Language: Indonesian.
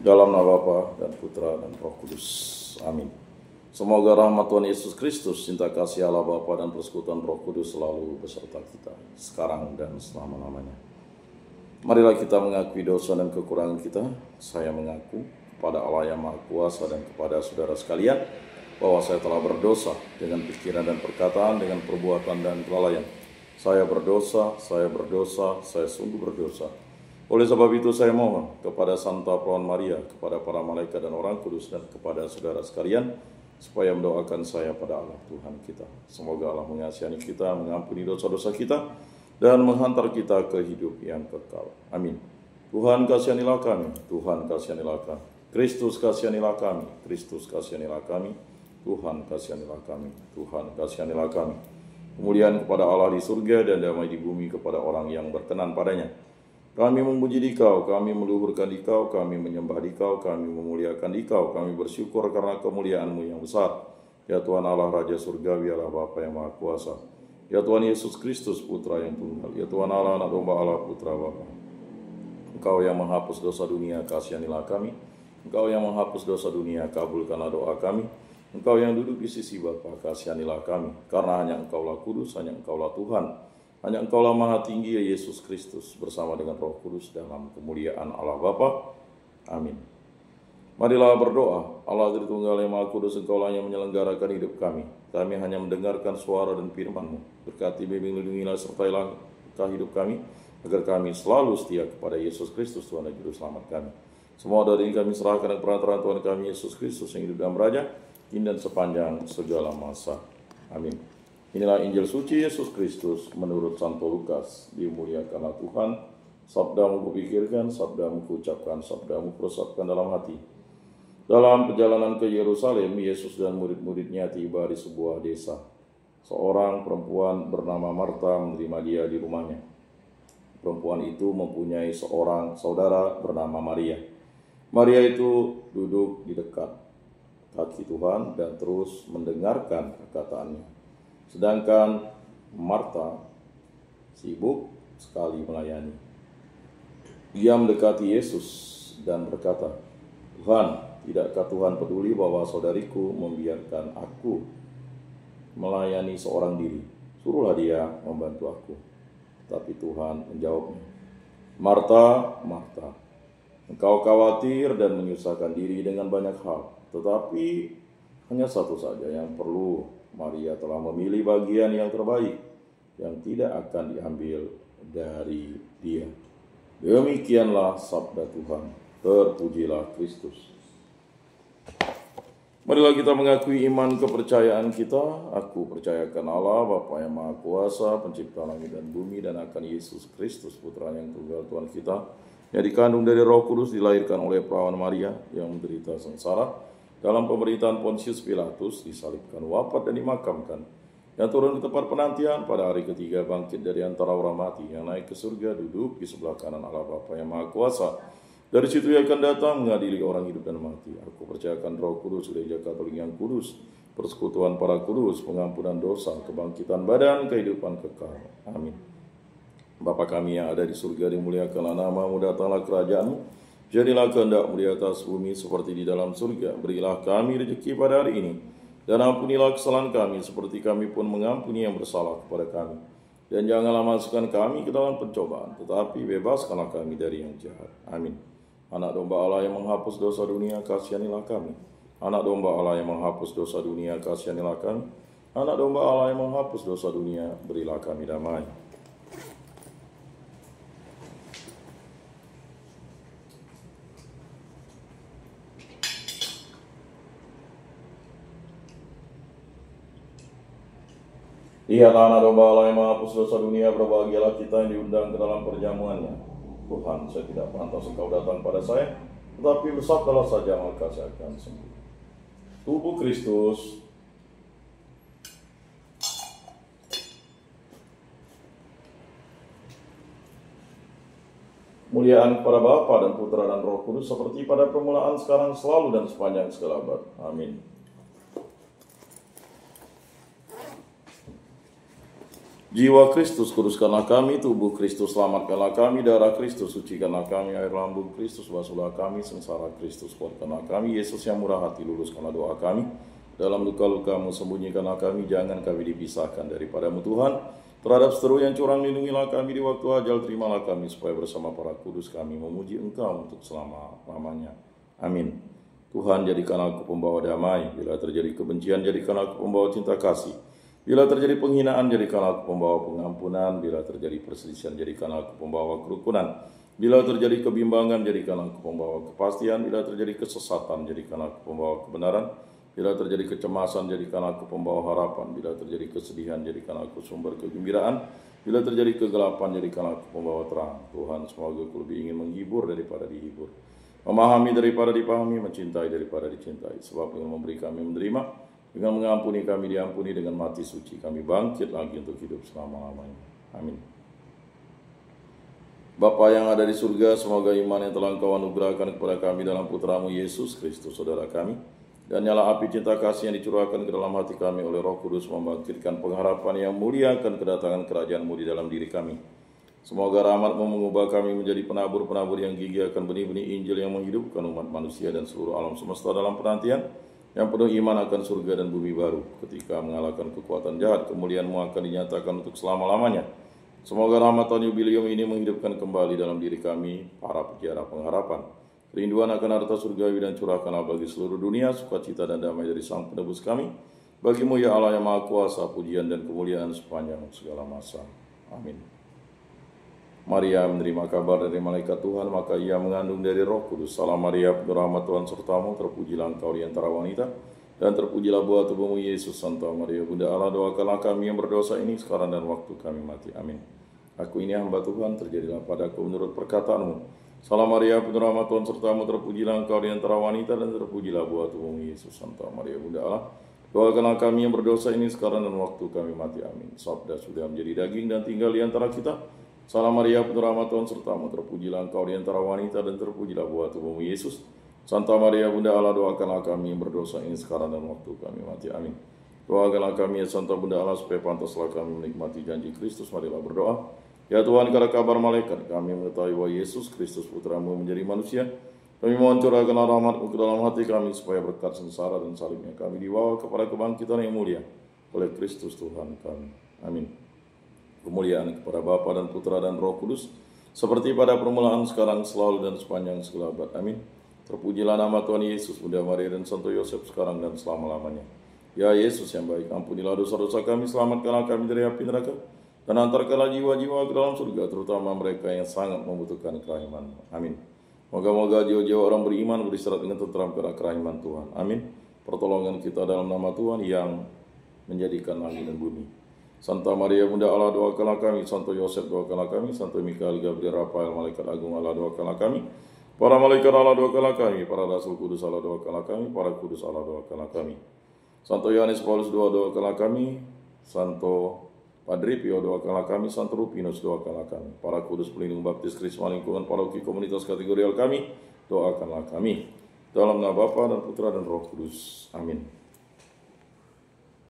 Dalam nama Bapa dan Putra dan Roh Kudus. Amin. Semoga rahmat Tuhan Yesus Kristus, cinta kasih Allah Bapa dan persekutuan Roh Kudus selalu beserta kita, sekarang dan selama-lamanya. Marilah kita mengakui dosa dan kekurangan kita. Saya mengaku kepada Allah yang Maha Kuasa dan kepada saudara sekalian, bahwa saya telah berdosa dengan pikiran dan perkataan, dengan perbuatan dan kelalaian. Saya berdosa, saya sungguh berdosa. Oleh sebab itu saya mohon kepada Santa Perawan Maria, kepada para malaikat dan orang kudus, dan kepada saudara sekalian, supaya mendoakan saya pada Allah Tuhan kita. Semoga Allah mengasihani kita, mengampuni dosa-dosa kita, dan menghantar kita ke hidup yang kekal. Amin. Tuhan kasihanilah kami, Tuhan kasihanilah kami. Kristus kasihanilah kami, Kristus kasihanilah kami. Tuhan kasihanilah kami, Tuhan kasihanilah kami. Kemuliaan kepada Allah di surga dan damai di bumi kepada orang yang berkenan padanya. Kami memuji Dikau, kami meluhurkan Dikau, kami menyembah Dikau, kami memuliakan Dikau, kami bersyukur karena kemuliaan-Mu yang besar. Ya Tuhan Allah Raja Surgawi, Allah Bapa yang Maha Kuasa. Ya Tuhan Yesus Kristus Putra yang tunggal. Ya Tuhan Allah, Anak Domba Allah, Putra Bapa. Engkau yang menghapus dosa dunia, kasihanilah kami. Engkau yang menghapus dosa dunia, kabulkanlah doa kami. Engkau yang duduk di sisi Bapa, kasihanilah kami. Karena hanya Engkaulah kudus, hanya Engkaulah Tuhan. Hanya Engkaulah Maha Tinggi, ya Yesus Kristus, bersama dengan Roh Kudus dalam kemuliaan Allah Bapa. Amin. Marilah berdoa. Allah Tritunggal yang Maha Kudus, Engkaulah yang menyelenggarakan hidup kami. Kami hanya mendengarkan suara dan firman-Mu. Berkati, bimbing, lindungilah, sertailah hidup kami, agar kami selalu setia kepada Yesus Kristus, Tuhan dan Juru Selamat kami. Semua dari ini kami serahkan kepada perantaraan Tuhan kami Yesus Kristus yang hidup dan beraja, dan sepanjang segala masa. Amin. Inilah Injil suci Yesus Kristus menurut Santo Lukas. Dimuliakanlah Tuhan. Sabda-Mu kupikirkan, Sabda-Mu kuucapkan, Sabda-Mu kuresapkan dalam hati. Dalam perjalanan ke Yerusalem, Yesus dan murid-muridnya tiba di sebuah desa. Seorang perempuan bernama Marta menerima dia di rumahnya. Perempuan itu mempunyai seorang saudara bernama Maria. Maria itu duduk di dekat kaki Tuhan dan terus mendengarkan perkataannya. Sedangkan Marta sibuk sekali melayani. Ia mendekati Yesus dan berkata, "Tuhan, tidakkah Tuhan peduli bahwa saudariku membiarkan aku melayani seorang diri? Suruhlah dia membantu aku." Tapi Tuhan menjawabnya, "Marta, Marta, engkau khawatir dan menyusahkan diri dengan banyak hal. Tetapi hanya satu saja yang perlu. Maria telah memilih bagian yang terbaik, yang tidak akan diambil dari dia." Demikianlah sabda Tuhan. Terpujilah Kristus. Marilah kita mengakui iman kepercayaan kita. Aku percayakan Allah, Bapa yang Maha Kuasa, pencipta langit dan bumi, dan akan Yesus Kristus, Putra yang tunggal Tuhan kita, yang dikandung dari Roh Kudus, dilahirkan oleh perawan Maria, yang menderita sengsara dalam pemerintahan Pontius Pilatus, disalibkan, wafat dan dimakamkan, yang turun ke tempat penantian, pada hari ketiga bangkit dari antara orang mati, yang naik ke surga, duduk di sebelah kanan Allah Bapa yang Maha Kuasa. Dari situ ia akan datang mengadili orang hidup dan mati. Aku percayakan Roh Kudus, Gereja Katolik yang kudus, persekutuan para kudus, pengampunan dosa, kebangkitan badan, kehidupan kekal. Amin. Bapa kami yang ada di surga, dimuliakanlah nama-Mu, datanglah kerajaan-Mu. Jadilah kehendak-Mu di atas bumi seperti di dalam surga. Berilah kami rezeki pada hari ini, dan ampunilah kesalahan kami seperti kami pun mengampuni yang bersalah kepada kami. Dan janganlah masukkan kami ke dalam pencobaan, tetapi bebaskanlah kami dari yang jahat. Amin. Anak Domba Allah yang menghapus dosa dunia, kasihanilah kami. Anak Domba Allah yang menghapus dosa dunia, kasihanilah kami. Anak Domba Allah yang menghapus dosa dunia, berilah kami damai. Lihatlah Anak Domba Allah yang menghapus dosa dunia, berbahagialah kita yang diundang ke dalam perjamuannya. Tuhan, saya tidak pantas Engkau datang pada saya, tetapi bersabdalah saja, maka saya akan sembuh. Tubuh Kristus. Muliaan kepada Bapa dan Putra dan Roh Kudus, seperti pada permulaan, sekarang, selalu, dan sepanjang segala abad. Amin. Jiwa Kristus kuduskanlah kami, tubuh Kristus selamatkanlah kami, darah Kristus sucikanlah kami, air lambung Kristus basuhlah kami, sengsara Kristus kuatkanlah kami, Yesus yang murah hati luluskanlah doa kami, dalam luka-lukamu sembunyikanlah kami, jangan kami dipisahkan daripadamu Tuhan, terhadap seteru yang curang lindungilah kami, di waktu ajal terimalah kami, supaya bersama para kudus kami memuji Engkau untuk selama-lamanya. Amin. Tuhan, jadikan aku pembawa damai, bila terjadi kebencian jadikan aku pembawa cinta kasih. Bila terjadi penghinaan, jadikan aku pembawa pengampunan. Bila terjadi perselisihan, jadikan aku pembawa kerukunan. Bila terjadi kebimbangan, jadikan aku pembawa kepastian. Bila terjadi kesesatan, jadikan aku pembawa kebenaran. Bila terjadi kecemasan, jadikan aku pembawa harapan. Bila terjadi kesedihan, jadikan aku sumber kegembiraan. Bila terjadi kegelapan, jadikan aku pembawa terang. Tuhan, semoga aku lebih ingin menghibur daripada dihibur, memahami daripada dipahami, mencintai daripada dicintai. Sebab dengan memberi kami menerima, dengan mengampuni kami diampuni, dengan mati suci kami bangkit lagi untuk hidup selama-lamanya. Amin. Bapa yang ada di surga, semoga iman yang telah Engkau anugerahkan kepada kami dalam Putramu Yesus Kristus, saudara kami, dan nyala api cinta kasih yang dicurahkan ke dalam hati kami oleh Roh Kudus membangkitkan pengharapan yang mulia akan kedatangan kerajaan-Mu di dalam diri kami. Semoga rahmat-Mu mengubah kami menjadi penabur-penabur yang gigih akan benih-benih Injil yang menghidupkan umat manusia dan seluruh alam semesta dalam penantian yang penuh iman akan surga dan bumi baru. Ketika mengalahkan kekuatan jahat, kemuliaan-Mu akan dinyatakan untuk selama-lamanya. Semoga rahmat tahun jubilium ini menghidupkan kembali dalam diri kami para peziarah pengharapan kerinduan akan harta surgawi, dan curahkanlah bagi seluruh dunia sukacita dan damai dari Sang Penebus kami. Bagi-Mu ya Allah yang Maha Kuasa, pujian dan kemuliaan sepanjang segala masa. Amin. Maria menerima kabar dari malaikat Tuhan, maka ia mengandung dari Roh Kudus. Salam Maria, penuh rahmat Tuhan sertamu, terpujilah engkau di antara wanita, dan terpujilah buah tubuhmu Yesus. Santa Maria Bunda Allah, doakanlah kami yang berdosa ini sekarang dan waktu kami mati. Amin. Aku ini hamba Tuhan, terjadilah padaku menurut perkataanmu. Salam Maria, penuh rahmat Tuhan sertamu, terpujilah engkau di antara wanita, dan terpujilah buah tubuhmu Yesus. Santa Maria Bunda Allah, doakanlah kami yang berdosa ini sekarang dan waktu kami mati. Amin. Sabda sudah menjadi daging dan tinggal di antara kita. Salam Maria, penuh rahmat Tuhan sertamu, terpujilah engkau di antara wanita, dan terpujilah buah tubuhmu Yesus. Santa Maria Bunda Allah, doakanlah kami yang berdosa ini sekarang dan waktu kami mati. Amin. Doakanlah kami ya Santa Bunda Allah, supaya pantaslah kami menikmati janji Kristus. Marilah berdoa. Ya Tuhan, karena kabar malaikat kami mengetahui bahwa Yesus Kristus Putramu menjadi manusia. Kami mohon curahkanlah rahmat-Mu ke dalam hati kami, supaya berkat sengsara dan salibnya kami dibawa kepada kebangkitan yang mulia oleh Kristus Tuhan kami. Amin. Kemuliaan kepada Bapa dan Putra dan Roh Kudus, seperti pada permulaan, sekarang, selalu, dan sepanjang segala abad. Amin. Terpujilah nama Tuhan Yesus, Bunda Maria, dan Santo Yosef, sekarang dan selama-lamanya. Ya Yesus yang baik, ampunilah dosa-dosa kami, selamatkanlah kami dari api neraka, dan antarkanlah jiwa-jiwa ke dalam surga, terutama mereka yang sangat membutuhkan kerahiman-Mu. Amin. Moga-moga jiwa-jiwa orang beriman beristirahat dengan tentram pada kerahiman Tuhan. Amin. Pertolongan kita dalam nama Tuhan yang menjadikan langit dan bumi. Santa Maria Bunda Allah, doakanlah kami. Santo Yosef, doakanlah kami. Santo Mikael, Gabriel, Rafael, Malaikat Agung Allah, doakanlah kami. Para malaikat Allah, doakanlah kami. Para rasul kudus Allah, doakanlah kami. Para kudus Allah, doakanlah kami. Santo Yohanes Paulus II, doakanlah kami. Santo Padre Pio, doakanlah kami. Santo Rupinus, doakanlah kami. Para kudus pelindung baptis Krisma lingkungan paroki komunitas kategorial kami, doakanlah kami. Dalam nama Bapa dan Putra dan Roh Kudus. Amin.